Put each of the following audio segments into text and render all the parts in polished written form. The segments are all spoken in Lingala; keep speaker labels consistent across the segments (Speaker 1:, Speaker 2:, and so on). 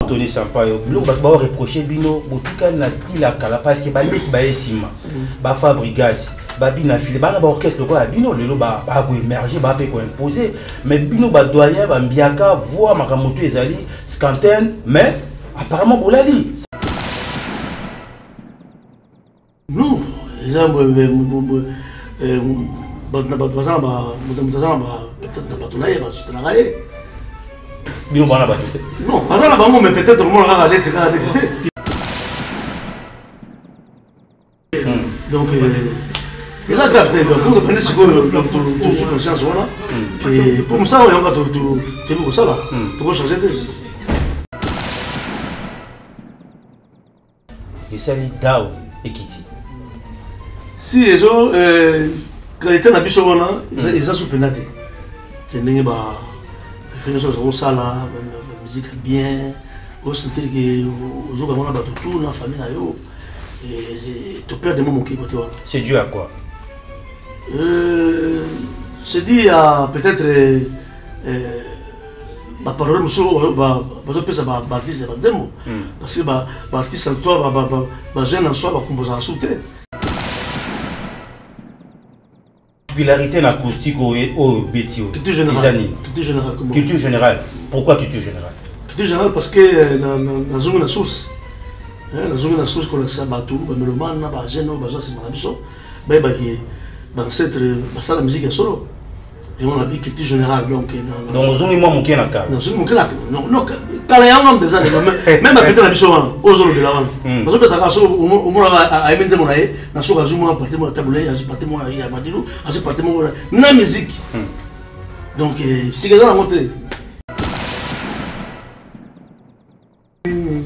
Speaker 1: Anthony Sampaio, biloko bato bao reprocher bino botika na style ya kala parce que baleki ba esima ba Fabrigas ba bina file ba na ba orchestre ko ya bino lelo ba ko émerger ba pe ko imposer mais bino ba doyen ba mbiaka voix makamoto ezali scanten mais apparemment bolali
Speaker 2: non eza
Speaker 1: bino bana bato
Speaker 2: non azala bango mais peut-être mo la aller tika donc il a grave donc on prend ce que sur conscience voilà et pour ça on va tout ça là tout changer de
Speaker 1: et ça li dao ekiti
Speaker 2: si ezo qualité na biso wana eza sous penalty ndenge ba au sala, la musique bien, au sentir que aux autres on a battu tout la famille là yo et tu perds des moments qui côté.
Speaker 1: C'est dû à quoi?
Speaker 2: C'est dû à peut-être ma parole monsieur va peut ça va artiste va dire parce que ba artiste en toi va jeune en soi va composer en sauter.
Speaker 1: Popularité en acoustique au Betio.
Speaker 2: Culture générale.
Speaker 1: Culture générale. Pourquoi culture générale?
Speaker 2: Culture générale parce que dans une source. Dans une source qu'on a battu, le mélomane, le jeune, le bazar, c'est malabiso. Mais dans cette la musique est solo. Et on a dit culture générale donc.
Speaker 1: Donc vous avez moi mon qui na cas.
Speaker 2: Non quand les gens des années même après la biso aux autres de la vente. Parce que t'as cassé au moins à émettre mon aïe, na so gazu moi partir mon taboulé, à partir mon aïe à Madilou, à partir mon na musique. Donc si quelqu'un a monté.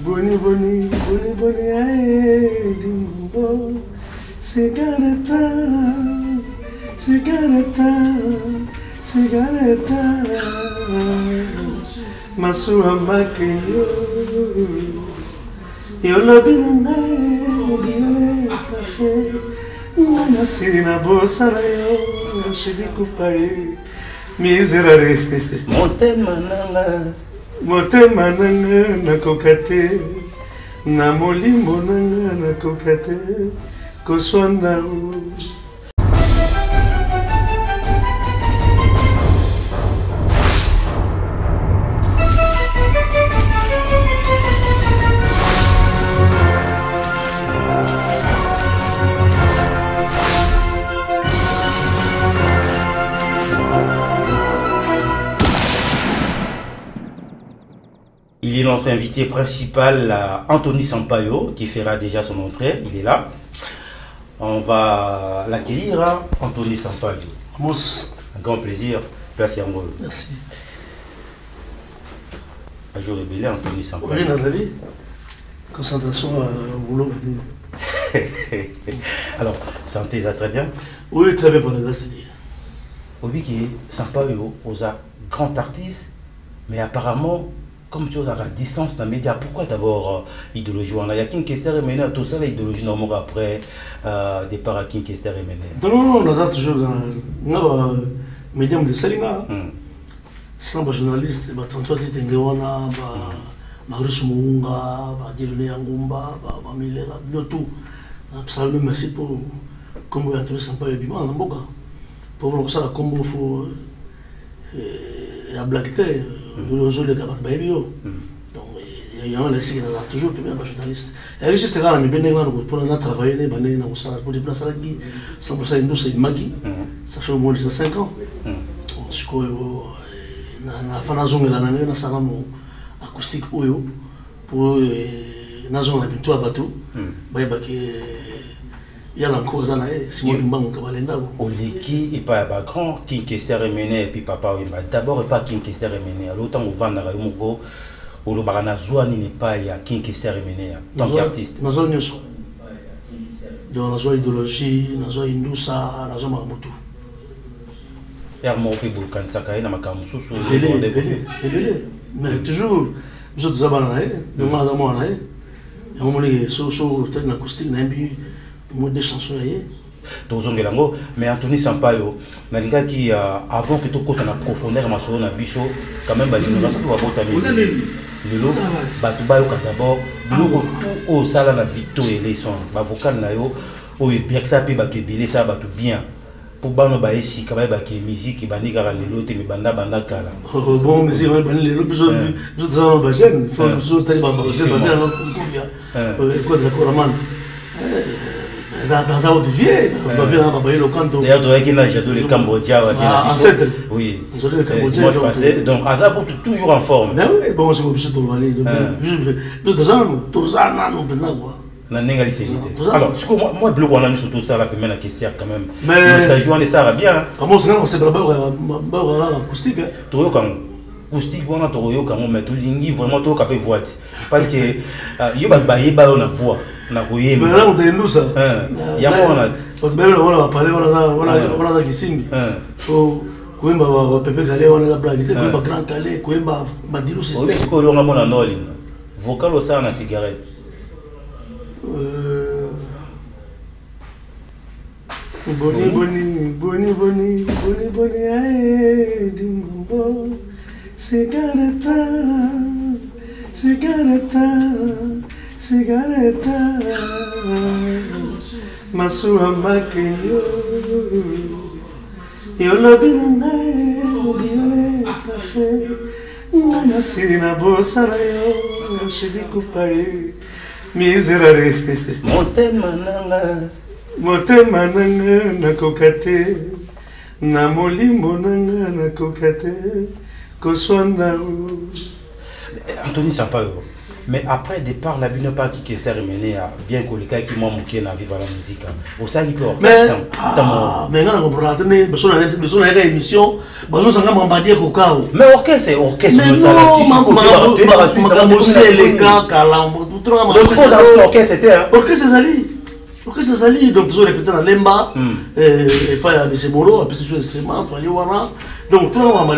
Speaker 2: Boni boni boni boni aïe dimbo, cigaretta, cigaretta, cigaretta. Masua makeyo yolobi nangae biole pase nana sina bosara yo shidi kupai miserare motema nanga nakokate na molimo nanga nakokate koswanda
Speaker 1: Il est notre invité principal, Anthony Sampaio, qui fera déjà son entrée. Il est là. On va l'accueillir, Anthony Sampaio. Un grand plaisir. Merci Yango.
Speaker 2: Merci.
Speaker 1: Un jour rebelle, Anthony Sampaio.
Speaker 2: Oui, Nathalie. Concentration au boulot.
Speaker 1: Alors, santé, ça très bien?
Speaker 2: Oui, très bien pour la grâce de Dieu.
Speaker 1: Oui, qui est Sampaio, aux grand artiste, mais apparemment, comme tu as la distance dans les médias, pourquoi d'abord idéologie? Il y a King Kester et Mené, tout ça, l'idéologie normale après départ à King Kester et Mené.
Speaker 2: Non, on a toujours dans les médias de Salina. Sans les journalistes, Tantois Tengewana, Maurice Mounga, Dieudonné Angumba, Milela, tout. Absolument merci pour comme vous avez Sampaio Bima, Namboka. Pour vous, ça, comme il faut la blague. Aujourd'hui, les gars, donc il y a un laissé qui est toujours premier journaliste. Et juste quand on est bien pour travailler, pour déplacer la vie, 100% industrie de Magui, ça fait au moins déjà 5 ans. Je crois que la fin de la zone, la nana, ça va mon acoustique pour la zone, on a tout à bateau. Il y a encore des années, si moi je me dis
Speaker 1: Oliki et pas grand, King Kester et Mené, et puis papa, d'abord, et pas King Kester et Mené. L'autant où vend à Rayomogo, où le Baranazouani n'est pas, il y a King Kester et Mené, en tant qu'artiste.
Speaker 2: Dans la zone, dans la zone idéologie, dans la zone Indoussa, dans la zone Maramoto.
Speaker 1: Hermo Pebo Kansaka, il y a un camusou sur
Speaker 2: le bord des bébés. Mais toujours, nous sommes tous à Bananaï, nous sommes à Bananaï, et on est sur une acoustique, moi des chansons
Speaker 1: mais Anthony Sampaio, avant que tu aies la profondeur, quand même, la génération va voter. lelo bato bayoka d'abord biloko tout au sala na victo eleison bavocal na yo oyo ebiakisa mpe bato ebele sa bato bien pour bano ba esika bayeba ke musique bandi kaka lelo te me banda kala
Speaker 2: bon musique bandi lelo biso za ba jeune faut biso tali ba jeune bandi na confia quoi de la coraman ça de vieux va venir ba le canto
Speaker 1: d'ailleurs toi qui n'a j'adore le Cambodgia
Speaker 2: ancêtre
Speaker 1: oui
Speaker 2: le Cambodgia
Speaker 1: moi je passais donc Aza pour toujours en forme
Speaker 2: oui bon c'est comme biso to bali donc deux ans non pendant quoi
Speaker 1: alors ce que moi bloc on a mis surtout ça la première question quand même mais ça joue en ça bien
Speaker 2: moi c'est pas acoustique
Speaker 1: toi quand acoustique on a toi quand mais tout lingi vraiment toi capé voix parce que yo ba yeba na voix na koyeba
Speaker 2: mais là on est nous ça
Speaker 1: ya moi on a
Speaker 2: parce que on va parler on a kisimbi koyemba ba pepe kale on a blague te koyemba grand kale koyemba madilu système
Speaker 1: est-ce que on a mona noli vocal au ça na cigarette
Speaker 2: Boni, ae, dimbo, cigareta, masua makeyo, yo lobi nangae, biole pase, ngana sina bosara yo, shidi kupae. Miserare motema nanga nakoka te na molimo nanga nakoka te koswanda
Speaker 1: Anthony Sampaio mais après départ la bino pas qui s'est remené à bien que le cas qui m'a manqué na vivre la musique au ça qui peut
Speaker 2: mais on a compris mais besoin de émission besoin ça m'a dit kokao
Speaker 1: mais orchestre le ça
Speaker 2: les gars kala orchestre zali donc toujours répéter na lemba et pas à monsieur Moro après ce instrument pour aller voir donc tout on
Speaker 1: va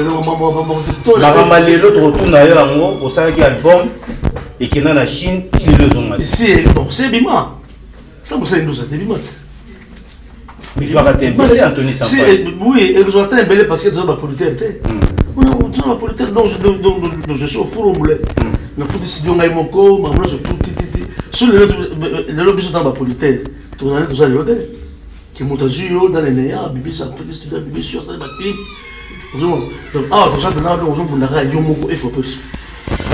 Speaker 1: malelo to retourne na yo au ça qui album et qui est dans la Chine, il est le zone.
Speaker 2: Ici, donc c'est Bima. Ça, vous savez, nous, c'est Bima.
Speaker 1: Mais tu vas rater un peu, Anthony Sampaio.
Speaker 2: Oui, et vous avez un peu parce que tu as ma politique. On a ma politique, donc je suis au four au moulin. Je fais des studios, je mon corps, je suis tout petit. Sur le lobby, dans ma politique, tu as tout ça, qui monte à Juyo, dans les Néa, Bibi, ça fait des studios, Bibi, sur ça, ma clip. Donc, tout ça, on a un Yomoko, il faut plus.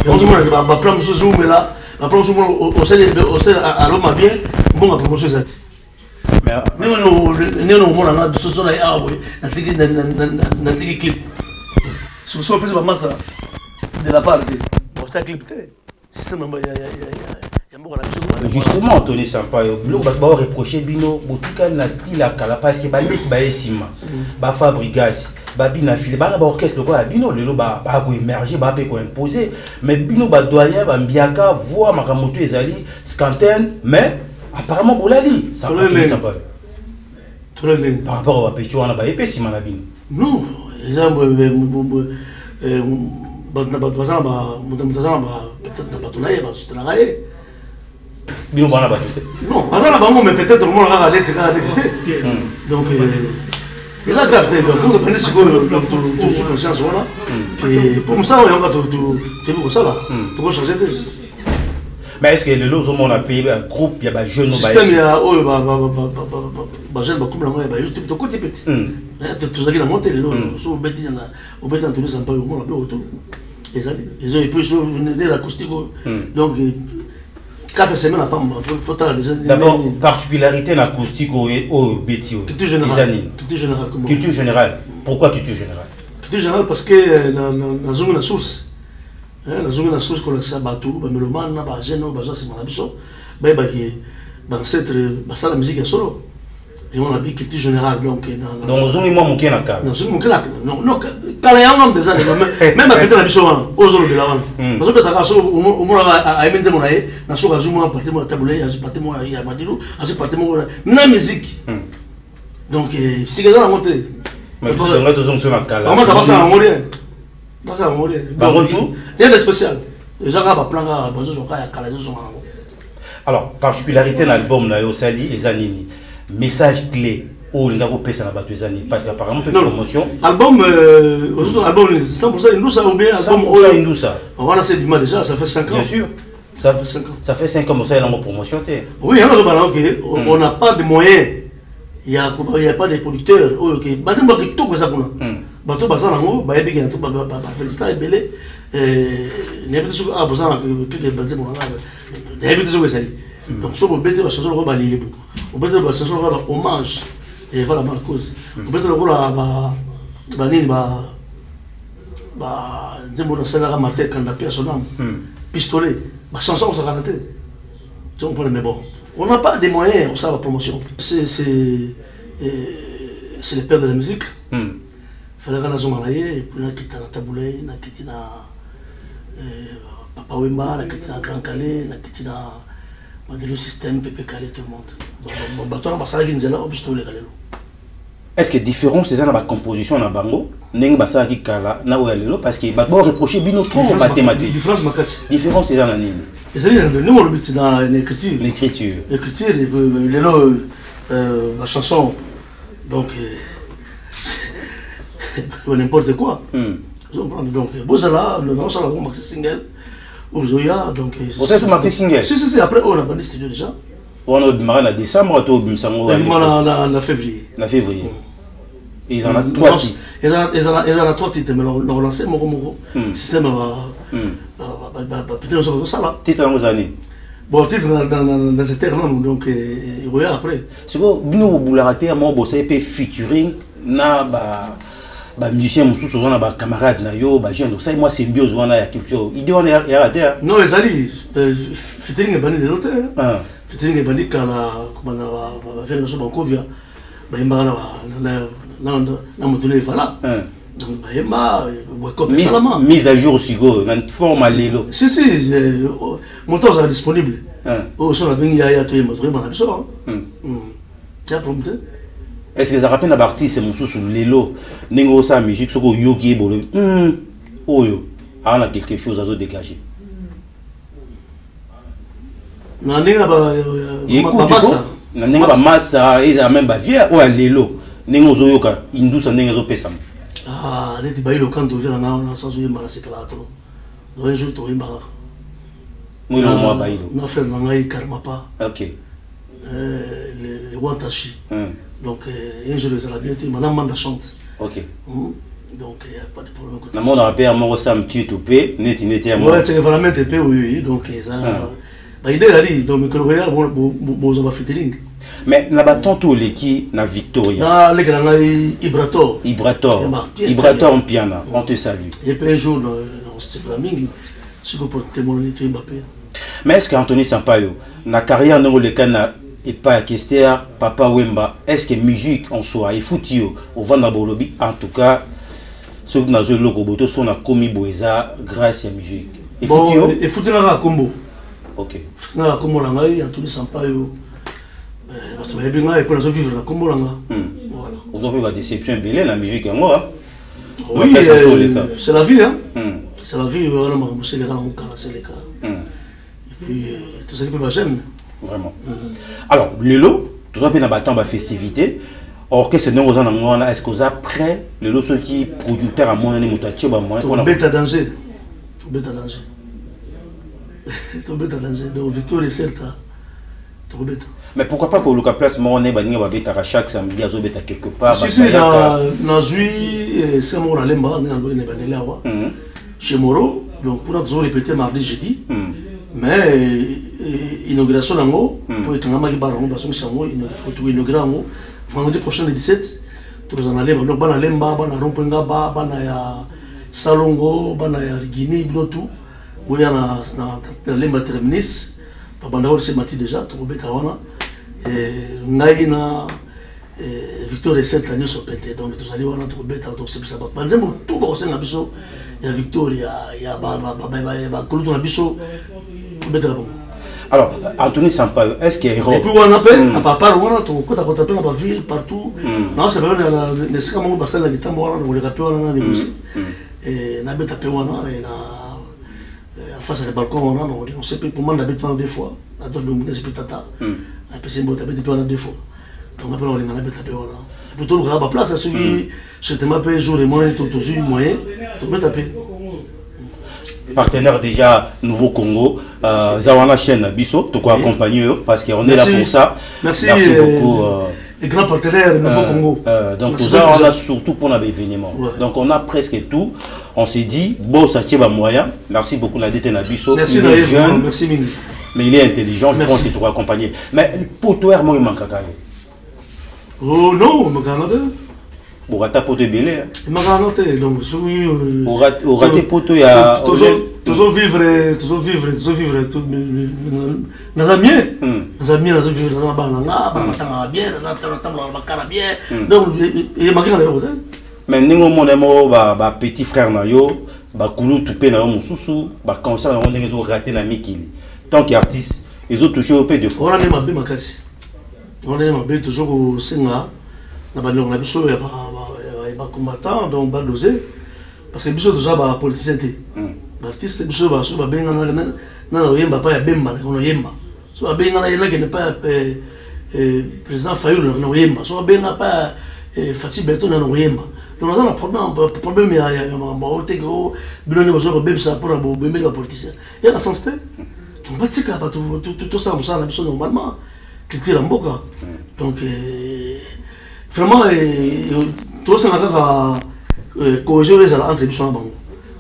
Speaker 2: On se dit que ma plan monsieur Zoom est là, ma plan au sel à l'homme bien, bon ma promotion ça. Mais on a ce sont là ah oui, na tiki clip. Sur son plus master de la part de ça clip c'est ça maman
Speaker 1: justement Anthony Sampaio bloc ba reprocher bino botika na style à kala parce que ba nek ba esima ba fabrigage babi na file ba orchestre quoi bino lelo ba ko émerger ba pe ko imposer mais bino ba doyen ba mbiaka voix makamoto ezali scanten mais apparemment bolali ça
Speaker 2: très bien
Speaker 1: par rapport à pecho na ba epesima na bino
Speaker 2: non exemple na ba doza ba mutazama ba peut-être ba tonaye ba sutraye
Speaker 1: bino bana ba
Speaker 2: non azala bango mais peut-être mo la ga lettre donc il a grave donc on peut penser que le sur conscience voilà et comme ça on va tout ça là tout changer
Speaker 1: mais est-ce que le lozo mon a payé un groupe il y a ba jeune
Speaker 2: système ya oh ba jeune ba couple là ba YouTube to côté petit tu as la monter le sur beti na au beti Anthony Sampaio on la autour ils ont pu sur l'acoustique donc 4 semaines à pas faut
Speaker 1: d'abord particularité l'acoustique au beti
Speaker 2: culture
Speaker 1: générale pourquoi culture générale
Speaker 2: culture générale parce que na zone na source la zone na source qu'on ça batou ba meloman na ba jeune ba ça na biso ba qui dans cette la musique solo et on a dit culture générale donc
Speaker 1: dans zone moi mon na ka
Speaker 2: dans zone mon na non kala ya ngam déjà même peut-être la biso au zone de la wan parce que ta so au mo a emenze mo na so ga zuma partir mo tabule ya partir mo ya madilu a so partir mo na musique donc si que dans monter
Speaker 1: mais tu devrais te zone sur la kala
Speaker 2: comment ça va ça en mourir pas ça en mourir
Speaker 1: par retour
Speaker 2: rien de spécial déjà ga ba plan ga ba so ka ya kala so
Speaker 1: alors particularité dans l'album na yo sali ezanini message clé ou il y a un peu ça parce qu'apparemment une promotion
Speaker 2: album 100% Indoussa ou bien album
Speaker 1: 100% Indoussa
Speaker 2: voilà c'est du mal déjà ça fait 5 ans
Speaker 1: bien sûr ça fait 5 ans que ça est en promotion
Speaker 2: oui alors on n'a pas de moyens il y a pas de producteurs ok batin ba tout ça kuna bato basana ngo ba yebi ke tout ba féliciter belé ne peut sur a besoin que que batin mo nga ne peut sur ça donc so bo bete ba chanson ko ba liebo on bete ba chanson ko ba hommage et voilà ma cause on bete ko la ba nini ba nzembo na sala Martin Kandapia son âme pistolet ba chanson ça canté donc pour mais bon on n'a pas de moyens pour ça la promotion c'est le père de la musique fallait que nous et puis on a quitté na taboulé na quitté na Papa Wemba na quitté na Grand Calais na quitté na le système Pepe Calais tout le monde donc bateau na basala kinzela obsto le kalelo
Speaker 1: est-ce que différence c'est ça dans la composition na bango ndenge basala ki kala na oyalelo parce que ba reprocher bino trop mathématique différence c'est ça na nini
Speaker 2: c'est-à-dire nous le but dans l'écriture la chanson donc n'importe quoi donc Bozala le nom ça la maxi single Ozoya donc
Speaker 1: c'est sur maxi single
Speaker 2: si après on a bandé studio déjà
Speaker 1: on a démarré en décembre to bimsango
Speaker 2: en février
Speaker 1: ils en ont 3 titres
Speaker 2: ils en ont 3 titres mais on lancé moko système peut-être on ça là
Speaker 1: titre dans vos années
Speaker 2: bon titre dans cette terre donc regarde après
Speaker 1: c'est que bino boularaté moi bosser pe featuring na ba musicien mususu na ba camarade na yo ba jeune donc ça moi symbiose wana ya culture idée on ya raté
Speaker 2: non les ali featuring est banni de l'autre featuring est banni quand la comment on va faire le son Bankovia ba imba na motule voilà donc ba imba
Speaker 1: mise à jour aussi go na forme lelo
Speaker 2: si montant sera disponible oh ça la bien ya to yema vraiment na biso tiens prompte
Speaker 1: est-ce que ça rappelle la partie c'est mususu lelo ningo sa musique soko yoki bolo oyo a quelque chose à se dégager
Speaker 2: na ninga ba
Speaker 1: na ninga ba massa ils même ba vieux ou lelo ningo zoyoka Indoussa ninga zo pesa
Speaker 2: leti ba ilo kanto vela na sans yema na separato donc un jour to yema
Speaker 1: moi le moi ba ilo
Speaker 2: na frère na ngai Karmapa
Speaker 1: OK
Speaker 2: le Wantashi donc un jour ça la bien tu madame Manda chante
Speaker 1: OK
Speaker 2: donc il y a pas de problème
Speaker 1: na mon rappel moi ça me tue tout pe neti moi
Speaker 2: ouais c'est vraiment TP oui donc ça ba idée ali donc que regarde bon ça va featuring
Speaker 1: mais na baton tout l'équipe na Victoria
Speaker 2: na les grands
Speaker 1: Ibrator en piano on te salue
Speaker 2: et puis un jour on se planning ce que pour témoigner tu Mbappé
Speaker 1: mais est-ce qu'Anthony Sampaio na carrière dans le cas et pas Kester Papa Wemba est-ce que musique en soi il faut au vendre bolobi en tout cas ce que na joué le roboto son a commis boeza grâce à musique
Speaker 2: il faut na combo
Speaker 1: OK
Speaker 2: na combo la ngai Anthony Sampaio parce que bien ngai pour vivre la combo la
Speaker 1: voilà aujourd'hui va déception belé la musique en moi
Speaker 2: oui c'est la vie c'est la vie on a marché les gars on casse les gars et puis tout ça qui peut pas j'aime
Speaker 1: vraiment alors lelo tout ça bien abattant ba festivité orchestre non aux en est-ce que ça prêt lelo ceux qui producteur à mon année motache ba moi
Speaker 2: pour bête à danger donc Victor et Celta trop bête
Speaker 1: mais pourquoi pas que le place mon année ba ninga ba bête à chaque samedi à bête quelque part
Speaker 2: si na zui c'est mon alemba na ndoli ne banela wa chez Moro donc pour nous répéter mardi jeudi mais inauguration nango pour ekanga ki barango baso sango pour inaugurer nango vendredi prochain le 17 tous en aller donc bana lemba bana rompenga bana ya salongo bana ya Guinée binotu oya na lemba terminis pa banda or c'est mati déjà to beta wana ngai na Victor et Celta nous sont pété donc tous allés wana to beta donc c'est ça ba nzembo tout ba osenga biso ya Victoria ya ba kulutu na biso beta bon.
Speaker 1: Alors, Anthony Sampaio, est-ce qu'il y a
Speaker 2: et puis on appelle à part on a tout quand on appelle dans la ville partout non c'est vrai les c'est comme on passe la guitare on les rappelle on a des musiques et na beta pe wana et na face à le balcon on sait pas pour moi d'habiter des fois à d'autres donc c'est peut-être tata la PC bon d'habiter pe wana deux fois Donc après on a tapé voilà. Pour tout le gars place celui je te m'appelle jour et moyen tout moyen tout me taper.
Speaker 1: Partenaire déjà Nouveau Congo, Zawana chaîne Bisso, tu quoi accompagner parce qu'on est là pour ça.
Speaker 2: Merci
Speaker 1: beaucoup.
Speaker 2: Les grands partenaires Nouveau Congo.
Speaker 1: Donc on a surtout pour l'événement. Donc on a presque tout. On s'est dit bon ça tient moyen. Merci beaucoup la détenu Bisso.
Speaker 2: Merci
Speaker 1: jeune,
Speaker 2: merci Mingi.
Speaker 1: Mais il est intelligent, je pense qu'il te accompagner. Mais pour toi moi il manque à
Speaker 2: oh non, il manque à
Speaker 1: pour rater poto belé
Speaker 2: il m'a raté donc celui
Speaker 1: pour rater poto il y a
Speaker 2: toujours vivre tout nos amis vivre dans la banana bien donc il manque à l'autre
Speaker 1: mais ningo monemo ba petit frère na yo ba kulu tupé na yo mususu ba concert na ndenge zo rater na mikili tant qu'artiste ils ont touché au peu de fois
Speaker 2: on a même bien makasi on a même toujours au Sénat na ba ndonga biso ya ba combattant donc ba doser parce que biso déjà ba politicien té artiste biso ba so ba benga na yemba pa ya bemba na yemba so ba benga na yena que ne pas président Fayulu na yemba so ba benga pa Fatih Beto na yemba donc on a un problème ya ba otego biloni ba so ko bebsa pour ba bembe ba politicien ya na sens té donc ba tika ba tout ça on ça na biso normalement culture mboka donc vraiment tout ça n'a cohésion entre les gens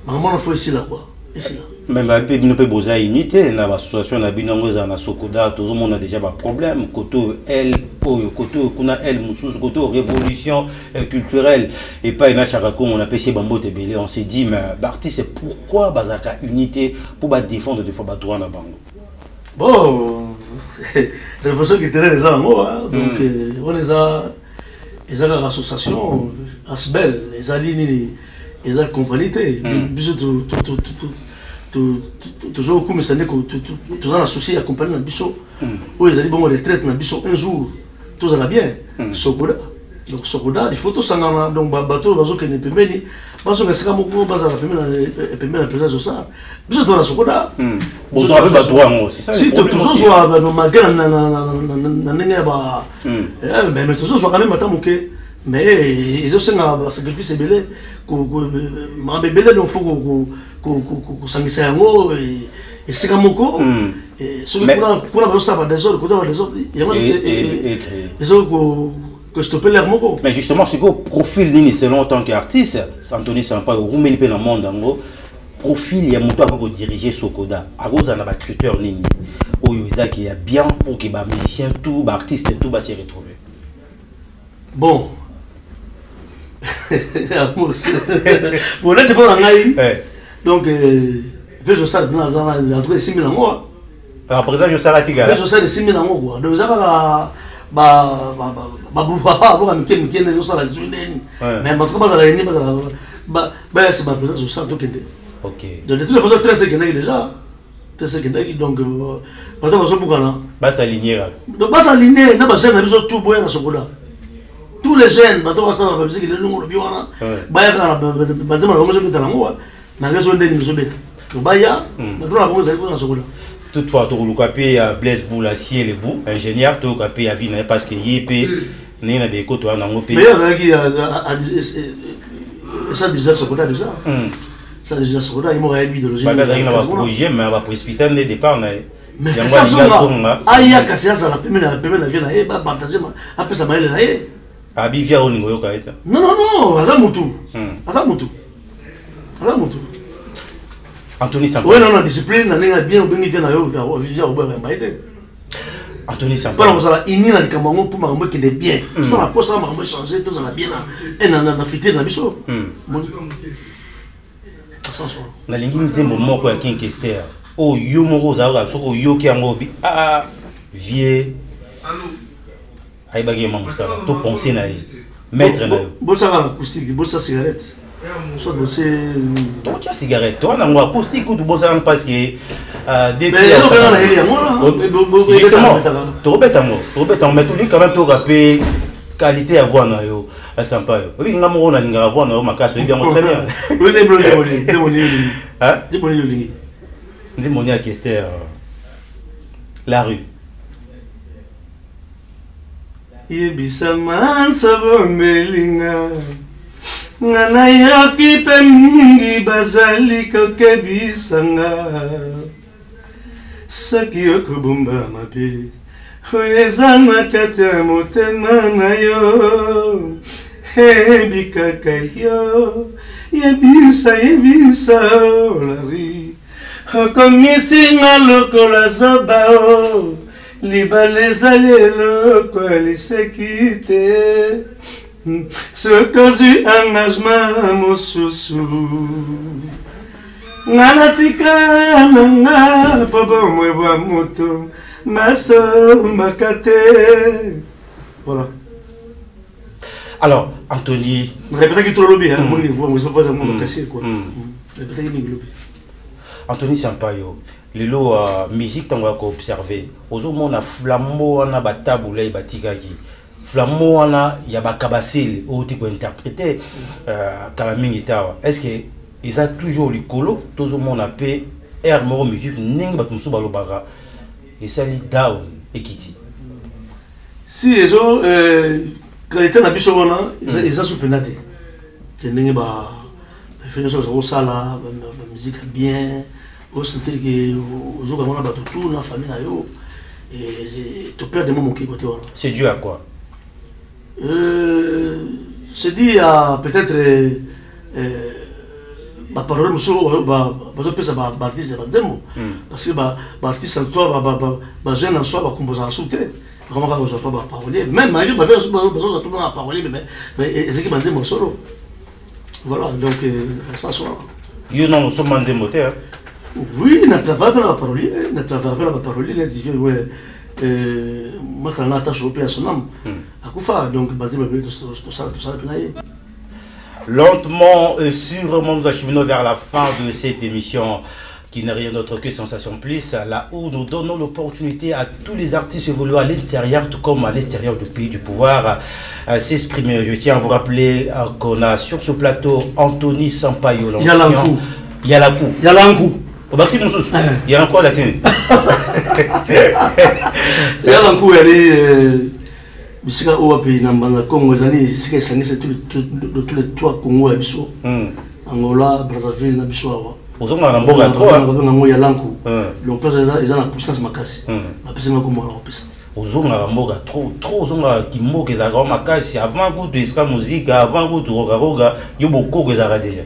Speaker 2: vraiment il faut ici là quoi ici là
Speaker 1: même après nous peut bosa unité na la situation na binongo za na Sokoda tout le monde a déjà pas problème côté elle côté kuna elle mususu côté révolution culturelle et pas une charako on a pêché bambo tebele on s'est dit mais Barty c'est pourquoi bazaka unité pour ba défendre des fois ba droit na bango
Speaker 2: bon révolution culturelle les gens donc on les a ils ont l'association Asbel, les alliés, ils ont compagnie. Toujours comme ça, tous en associé à compagnie na biso. Où ils ont dit bon retraite na biso un jour, tout ça va bien. Sokoda, donc Sokoda, il faut tout ça donc bateau bazo que ne peut mener, bazo que c'est comme beaucoup bazo la présence de ça. Biso dans la Sokoda.
Speaker 1: Bon ça va pas droit moi, c'est ça.
Speaker 2: Si toujours soit dans ma gueule na nene ba, mais toujours soit quand même attends moké. Mais ils ont un sacrifice belé, ma bébé donc faut que s'engager à moi et c'est comme moko. Et ce qu'on a besoin de des autres, côté des autres, il y a des autres que stopper l'air moko.
Speaker 1: Mais justement, c'est quoi profil ligne selon en tant qu'artiste, Anthony Sampa, ou même dans le monde en gros. Profil il y a moto pour diriger Sokoda. À cause d'un abattueur ligne. Où il y a bien pour que les musiciens, tout, les artistes, tout va se retrouver.
Speaker 2: Bon. Bon là tu peux en aller donc je sais bien ça là entre 6 000 mois
Speaker 1: après ça je sais la tigara
Speaker 2: je sais 6 000 mois quoi donc ça ba je sais la journée mais ma trop pas la ni ba c'est ma présence je sais tout que
Speaker 1: OK
Speaker 2: de toute façon très c'est que déjà très c'est que donc pas de façon pour là
Speaker 1: ba s'aligner
Speaker 2: donc ba s'aligner na ba jeune biso tout boya na Sokoda. Tous les jeunes, bah toi ça va parce que les longs le biwana, bah ya kana bah zema longo jobeta lango, na réseau ndeni mzobeta. Donc bah ya, bah toi la bonne ça na Sokoda.
Speaker 1: Toutefois tout le capé à Blaise Boulassier les bou, ingénieur tout capé à vie parce que yépé né na des côtes na ngopé.
Speaker 2: Mais ça qui ça déjà Sokoda déjà. Ça déjà Sokoda il m'aurait idéologie.
Speaker 1: Bah ça il na projet mais va précipiter ne départ na.
Speaker 2: Mais ça songa. Aya kasi ça la première vie na ba partager après ça maile na ye.
Speaker 1: Abi via au niveau yokaita.
Speaker 2: Non, azamutu. Azamutu.
Speaker 1: Anthony Sampa.
Speaker 2: Oui, non, discipline, na bien au béni vient via au bois mbaité.
Speaker 1: Anthony Sampa.
Speaker 2: Pas ça ini na likambo pour ma qui est bien. Tout la poste ça m'a changer, tout ça na bien et na fité na biso.
Speaker 1: Na lingi nzembo moko ya King Kester. Oh yo moko za ka soko yo ki yango bi vie aïbagi maman ça tout penser na maître na yo
Speaker 2: bon ça va acoustique bon ça cigarette soit c'est
Speaker 1: toi tu as cigarette toi na ngo acoustique ou bon ça parce que des justement tu rebeta mais tu lui quand même tu rapper qualité à voix na yo sympa yo oui nga mo na linga voix na yo makaso bien très bien
Speaker 2: oui les blancs c'est bon hein c'est bon lingi
Speaker 1: ndi moni à Kester la rue
Speaker 2: yebisa mansa bombelinga ngana yoki pe mingi bazali kokebisanga saki yokobomba mabe oyo eza na kati ya motema na yo hebi kaka yo yebisa olari okomisinga lokola zoba o libala ezali eloko liseki te sokozwi engagement mosusu nga natika nanga po bomoi bwa moto nasombaka te. Voilà.
Speaker 1: Alors, Anthony...
Speaker 2: Répétez trop lobby, hein, mon niveau, je ne sais pas comment on casse quoi. Répétez que lobby.
Speaker 1: Anthony Sampaio, les lots musique qu'on va observer. Aujourd'hui, on a flambeau, on a bataboula et batikaki. Flambeau, on a yabakabasile, au type interprété, Kalaming Tawa. Est-ce que ils ont toujours les colos, tout le monde a payé, air moro musique, n'ing batumsu balobara, et ça lit down et kitty.
Speaker 2: Si ils ont qualité na biso wana ils ont soupenaté. Que n'ing ba fait des choses au sala, la musique bien, au sentir que aux autres on a battu tout la famille na yo et tu perds des moments qui côté wana. C'est
Speaker 1: dû à quoi?
Speaker 2: C'est dû à peut-être ba parole muso ba pesa ba artiste ba nzembo parce que ba artiste en soi ba jeune en soi ba composer en souté vraiment quand on pas parolier même malgré ba faire besoin de pas parolier mais c'est qui ba nzembo solo voilà donc ça soit
Speaker 1: yo non so nzembo te
Speaker 2: oui na travail pas la parolier les dit ouais moi ça n'a attaché au à son âme à kufa donc ba nzembo tout ça penaye.
Speaker 1: Lentement et sûrement, nous acheminons vers la fin de cette émission qui n'est rien d'autre que Sensation Plus, là où nous donnons l'opportunité à tous les artistes évoluant à l'intérieur, tout comme à l'extérieur du pays, du pouvoir, s'exprimer. Je tiens à vous rappeler qu'on a sur ce plateau Anthony Sampaio.
Speaker 2: Yalankou.
Speaker 1: Au Baxi Moussous. Yalankou, la tienne.
Speaker 2: Yalankou, elle est. Bisika owa pays na mbanza Congo ezali sika esangisa tous les trois Congo ya biso Angola Brazzaville na biso awa
Speaker 1: ozonga na mboka trop
Speaker 2: ngo ya lanku l'opéra eza na puissance makasi bapesa na komona opesa
Speaker 1: ozonga na mboka trop ozonga kimoko ezaka makasi avant que tu musique avant que tu roga yo bokoko ezaka déjà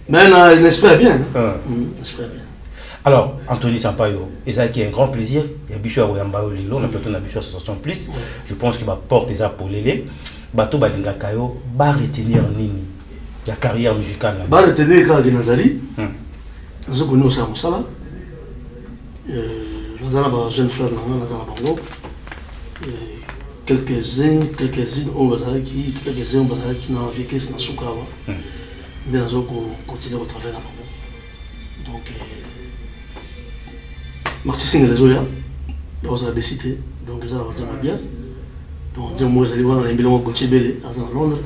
Speaker 2: mais j'espère bien j'espère bien.
Speaker 1: Alors, Anthony Sampaio, et ça qui est un grand plaisir, il y a Bichou Aouyamba Lilo, on a plutôt Bichou Association Plus, je pense qu'il va porter ça pour l'élé, Bato Balinga Kayo, va retenir Nini, la carrière musicale.
Speaker 2: Va retenir Kagi Nazali, nous avons connu au Samosala, nous avons un jeune frère, nous avons un bango, quelques-uns, quelques-uns n'ont vécu dans Soukawa, mais nous avons continué à travailler là-bas. Donc, Marty Singh les Oya, on a décidé, donc ça va bien. Donc on dit moi j'allais voir dans les millions de Gauthier à Londres,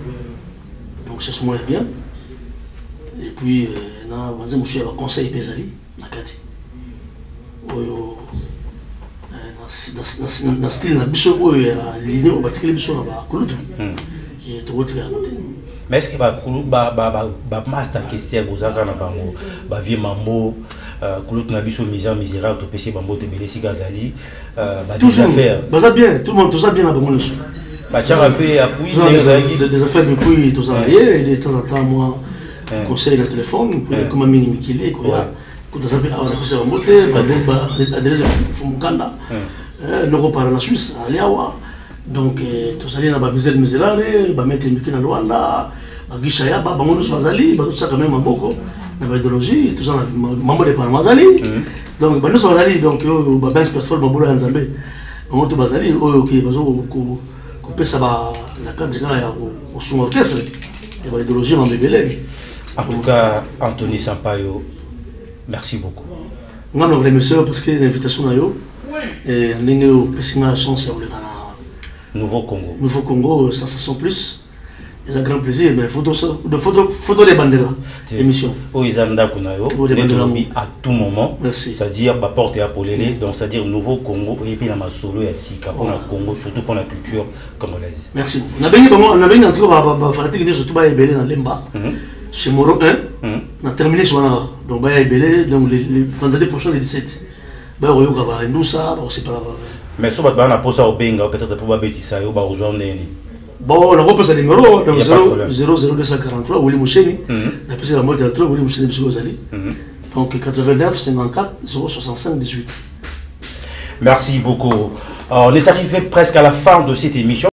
Speaker 2: donc c'est souvent bien. Et puis on a dit monsieur va conseil Pesali, Nakati. Oyo, dans style na biso oyo ligne au bâtiment biso na ba kulutu. Et tout autre
Speaker 1: mais est-ce que ba master question bozaka na bango ba vie mambo kulutu na biso misérable to péché bambo te belesi gazali ba des affaires
Speaker 2: baza bien tout le monde tout ça bien na bango leso
Speaker 1: ba tchara pe appui
Speaker 2: des affaires depuis tout ça et de temps en temps moi conseil le téléphone pour comment mini mikile quoi pour ça pe on a passé bambo te ba adresse fumukanda noko para na Suisse aliawa donc tout ça na ba misérable ba mettre mikina Rwanda ba gishaya ba bango so bazali ba tout ça quand même maboko na idéologie tout ça mambo de par mazali donc ba nous bazali donc ba ben spirituel ba bolo nzambe on to bazali oyo ki bazo ko pesa ba la cadre ya au son orchestre et ba idéologie mambebele.
Speaker 1: En tout cas Anthony Sampaio, merci beaucoup.
Speaker 2: On a remercié parce que l'invitation na yo et ndenge o pesina chance ya le
Speaker 1: Nouveau Congo.
Speaker 2: Nouveau Congo Sensation Plus C'est un grand plaisir, mais photo des banderas, émission.
Speaker 1: Oui, ils ont à tout moment.
Speaker 2: Merci.
Speaker 1: C'est-à-dire, porte à Polélé, donc c'est-à-dire nouveau Congo, et puis la solo et Sika pour le Congo, surtout pour la culture congolaise.
Speaker 2: Merci. On a bien en tout cas, surtout dans Lemba, chez Moro 1, on a terminé sur la. Donc, le vendredi prochain, le 17. Mais
Speaker 1: si on a posé au Benga, peut-être pour bêtiser, on va rejoindre.
Speaker 2: Bon, on a repris le numéro, donc 00243, Willy Moucheni. On a pris la moitié de 3, Willy Moucheni, donc 89 54 065 18.
Speaker 1: Merci beaucoup. On est arrivé presque à la fin de cette émission.